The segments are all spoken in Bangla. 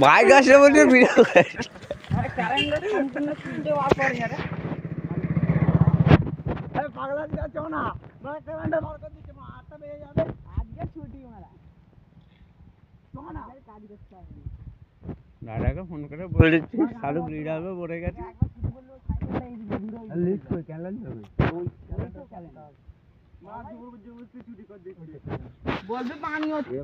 ভাই গাছে বলতে দাদাকে ফোন করে বলে দিচ্ছি সালু ব্রিড হবে পড়ে গেছে বলবে পানি হচ্ছে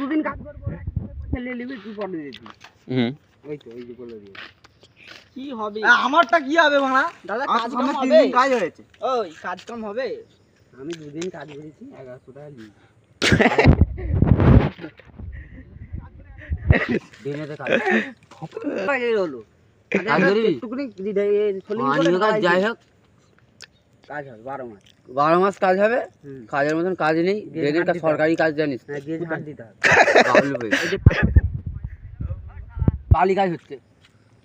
দুদিন কাজ করবো ফেলে নিবি তুই পরে দিয়েছি ওই তো ওই যে বলে দিয়ে কি হবে আমারটা কি হবে বাবা দাদা কাজ কম হবে কাজ হয়েছে ওই কাজ কম হবে আমি দুদিন কাজ করেছি 1100 টাকা নিই দিনেতে কাজ কাজে হলো কাজ করবি টুকুনি কাজ যাই হোক কাজ হবে 12 মাস কাজ হবে কাজের মতন কাজ নেই ডেলির কাজ সরকারি কাজ জানিস হ্যাঁ গেজ হাত দিতে হবে বালি কাজ হচ্ছে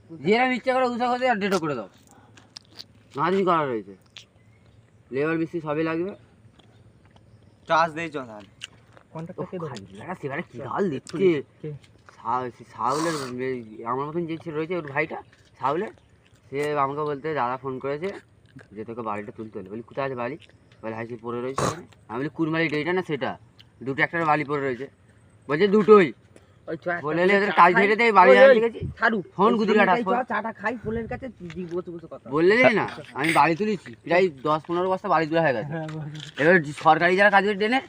যেরকম ইচ্ছা করে উষা করে আর ডেটও করে দাও মাঝি করা রয়েছে লেবার মিস্ত্রি সবই লাগবে চার্জ দেই চল তাহলে কন্ট্রাক্টরকে দেবো সেবারে কি গাল দিচ্ছে সাউলের আমার মতন যে ছিল রয়েছে ওর ভাইটা সাউলের সে আমাকে বলতে দাদা ফোন করেছে যে তোকে বাড়িটা তুলতে হলো বলি কোথায় আছে বাড়ি বলে হাসি পড়ে রয়েছে আমি বলি কুরমালি এইটা না সেটা দুটো একটা বালি পড়ে রয়েছে বলছে দুটোই বলে কাজ ধরে দেয় বাড়ি গেছি ফোন গুদি কাটা চাটা খাই পোলের কাছে বসে বসে কথা বললে না আমি বাড়ি তুলেছি প্রায় 10-15 বস্তা বাড়ি তোলা হয়ে গেছে এবার সরকারি যারা কাজ করে ডেনে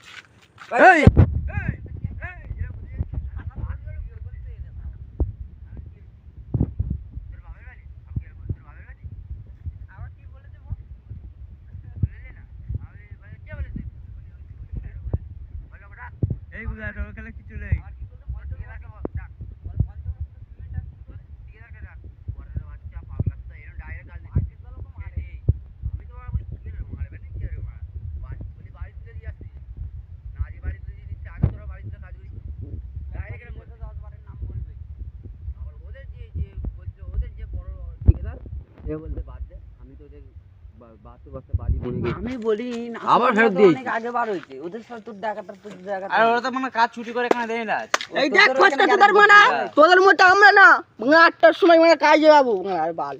আমি বলি আবার ফেরত দিই আগে বার হইছে ওদের সাথে তোর টাকাটা আর ওরা তো মানে কাজ ছুটি করে এখানে দেয় না এই দেখ ফসকা তোদের মানে তোদের মত আমরা না 8টার সময় মানে কাজে যাবো আর বাল